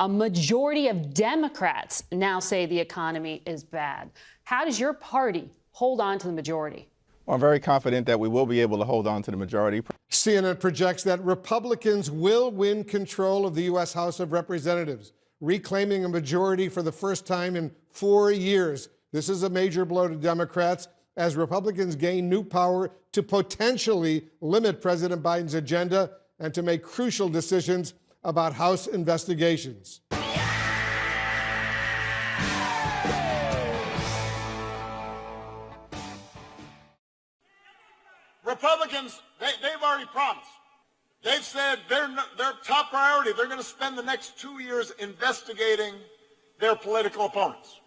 A majority of Democrats now say the economy is bad. How does your party hold on to the majority? Well, I'm very confident that we will be able to hold on to the majority. CNN projects that Republicans will win control of the U.S. House of Representatives, reclaiming a majority for the first time in 4 years. This is a major blow to Democrats as Republicans gain new power to potentially limit President Biden's agenda and to make crucial decisions about House investigations. Republicans, they've already promised. They've said their top priority, they're going to spend the next 2 years investigating their political opponents.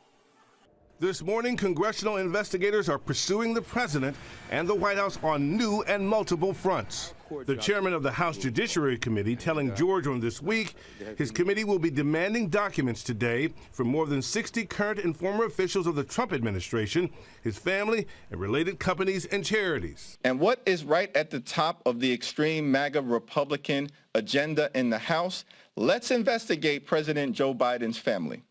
This morning, congressional investigators are pursuing the president and the White House on new and multiple fronts. The chairman of the House Judiciary Committee telling George on This Week his committee will be demanding documents today from more than 60 current and former officials of the Trump administration, his family, and related companies and charities. And what is right at the top of the extreme MAGA Republican agenda in the House? Let's investigate President Joe Biden's family.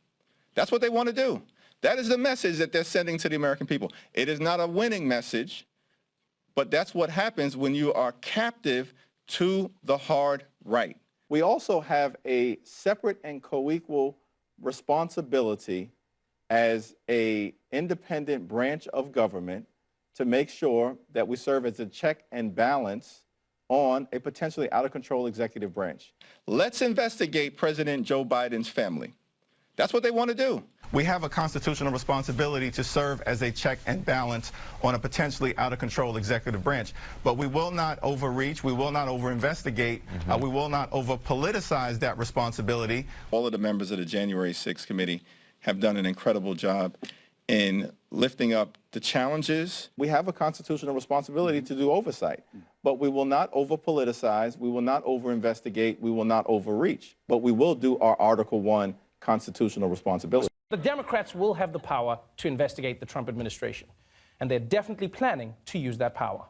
That's what they want to do. That is the message that they're sending to the American people. It is not a winning message, but that's what happens when you are captive to the hard right. We also have a separate and co-equal responsibility as an independent branch of government to make sure that we serve as a check and balance on a potentially out-of-control executive branch. Let's investigate President Joe Biden's family. That's what they want to do. We have a constitutional responsibility to serve as a check and balance on a potentially out-of-control executive branch. But we will not overreach. We will not over-investigate. We will not over-politicize that responsibility. All of the members of the January 6th committee have done an incredible job in lifting up the challenges. We have a constitutional responsibility to do oversight. But we will not over-politicize. We will not over-investigate. We will not overreach. But we will do our Article 1 constitutional responsibility. The Democrats will have the power to investigate the Trump administration, and they're definitely planning to use that power.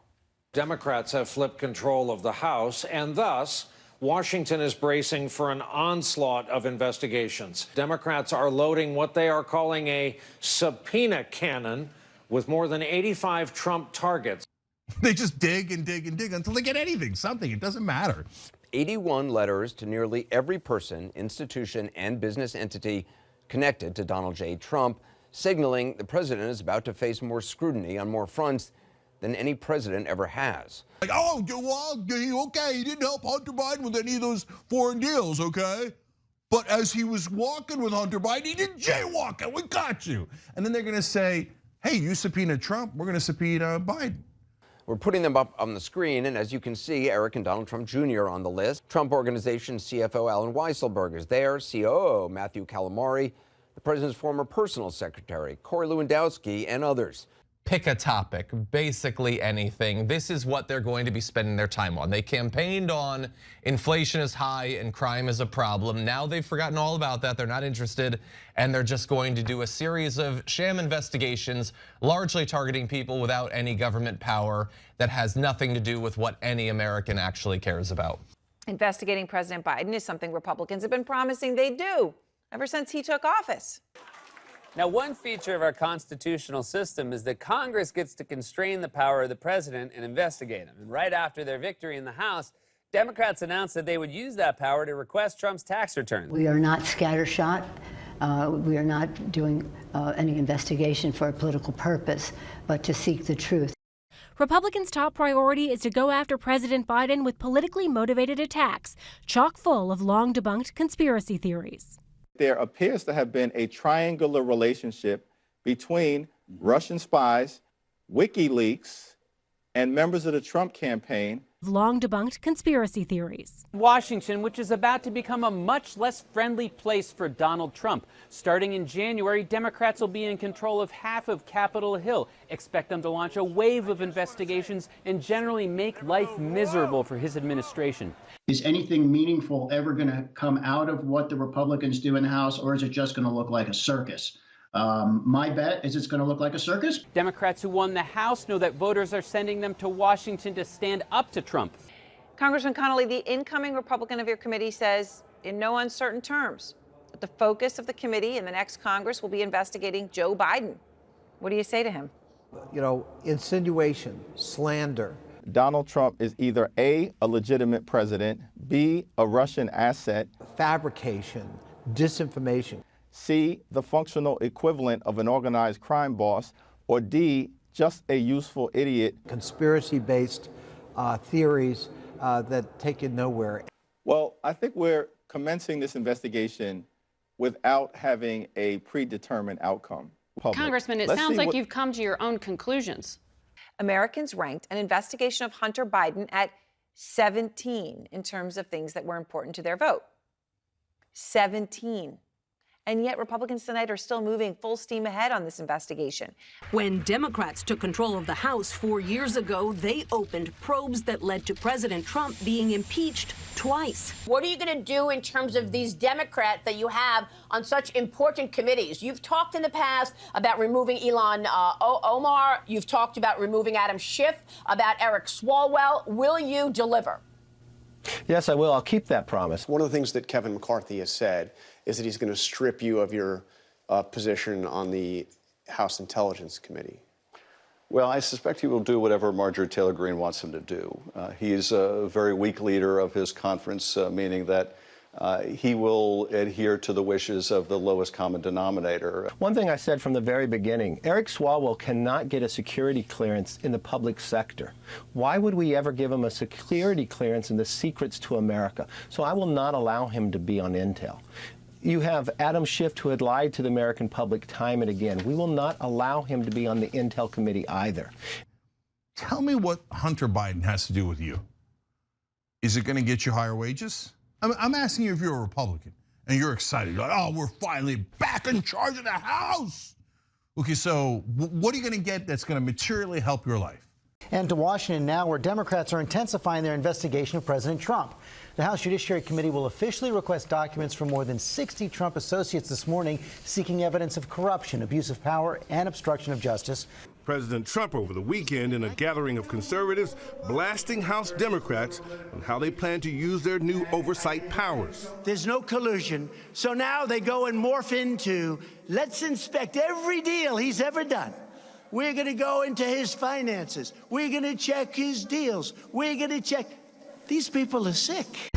Democrats have flipped control of the House, and thus Washington is bracing for an onslaught of investigations. Democrats are loading what they are calling a subpoena cannon with more than 85 Trump targets. They just dig and dig and dig until they get anything, something. It doesn't matter. 81 letters to nearly every person, institution, and business entity connected to Donald J. Trump, signaling the president is about to face more scrutiny on more fronts than any president ever has. Like, oh, well, okay, he didn't help Hunter Biden with any of those foreign deals, okay? But as he was walking with Hunter Biden, he didn't jaywalk, and we got you. And then they're gonna say, hey, you subpoenaed Trump, we're gonna subpoena Biden. We're putting them up on the screen, and as you can see, Eric and Donald Trump Jr. on the list. Trump Organization CFO Alan Weisselberg is there, COO Matthew Calamari, the president's former personal secretary, Corey Lewandowski, and others. Pick a topic, basically anything. This is what they're going to be spending their time on. They campaigned on inflation is high and crime is a problem. Now they've forgotten all about that. They're not interested, and they're just going to do a series of sham investigations, largely targeting people without any government power that has nothing to do with what any American actually cares about. Investigating President Biden is something Republicans have been promising they'd do ever since he took office. Now, one feature of our constitutional system is that Congress gets to constrain the power of the president and investigate him. And right after their victory in the House, Democrats announced that they would use that power to request Trump's tax returns. We are not scattershot. We are not doing any investigation for a political purpose, but to seek the truth. Republicans' top priority is to go after President Biden with politically motivated attacks, chock full of long-debunked conspiracy theories. There appears to have been a triangular relationship between Russian spies, WikiLeaks, and members of the Trump campaign. Long-debunked conspiracy theories. Washington, which is about to become a much less friendly place for Donald Trump. Starting in January, Democrats will be in control of half of Capitol Hill. Expect them to launch a wave of investigations and generally make life miserable for his administration. Is anything meaningful ever going to come out of what the Republicans do in the House, or is it just going to look like a circus? My bet is it's going to look like a circus. Democrats who won the House know that voters are sending them to Washington to stand up to Trump. Congressman Connolly, the incoming Republican of your committee says, in no uncertain terms, the focus of the committee in the next Congress will be investigating Joe Biden. What do you say to him? You know, insinuation, slander. Donald Trump is either A, a legitimate president, B, a Russian asset, Fabrication, disinformation. C, the functional equivalent of an organized crime boss, or D, just a useful idiot. Conspiracy-based theories that take you nowhere. Well, I think we're commencing this investigation without having a predetermined outcome. Congressman, it sounds like you've come to your own conclusions. Americans ranked an investigation of Hunter Biden at 17 in terms of things that were important to their vote. 17. And yet Republicans tonight are still moving full steam ahead on this investigation. When Democrats took control of the House 4 years ago, they opened probes that led to President Trump being impeached twice. What are you going to do in terms of these Democrats that you have on such important committees? You've talked in the past about removing Ilhan Omar. You've talked about removing Adam Schiff, about Eric Swalwell. Will you deliver? Yes, I will. I'll keep that promise. One of the things that Kevin McCarthy has said is that he's going to strip you of your position on the House Intelligence Committee. Well, I suspect he will do whatever Marjorie Taylor Greene wants him to do. He's a very weak leader of his conference, meaning that he will adhere to the wishes of the lowest common denominator. One thing I said from the very beginning, Eric Swalwell cannot get a security clearance in the public sector. Why would we ever give him a security clearance in the secrets to America? So I will not allow him to be on Intel. You have Adam Schiff, who had lied to the American public time and again. We will not allow him to be on the Intel Committee either. Tell me what Hunter Biden has to do with you. Is it going to get you higher wages? I'm asking you if you're a Republican and you're excited. Like, oh, we're finally back in charge of the House. Okay, so what are you going to get that's going to materially help your life? And to Washington now, where Democrats are intensifying their investigation of President Trump. The House Judiciary Committee will officially request documents from more than 60 Trump associates this morning, seeking evidence of corruption, abuse of power, and obstruction of justice. President Trump over the weekend in a gathering of conservatives blasting House Democrats on how they plan to use their new oversight powers. There's no collusion, so now they go and morph into, let's inspect every deal he's ever done. We're going to go into his finances. We're going to check his deals. We're going to check. These people are sick.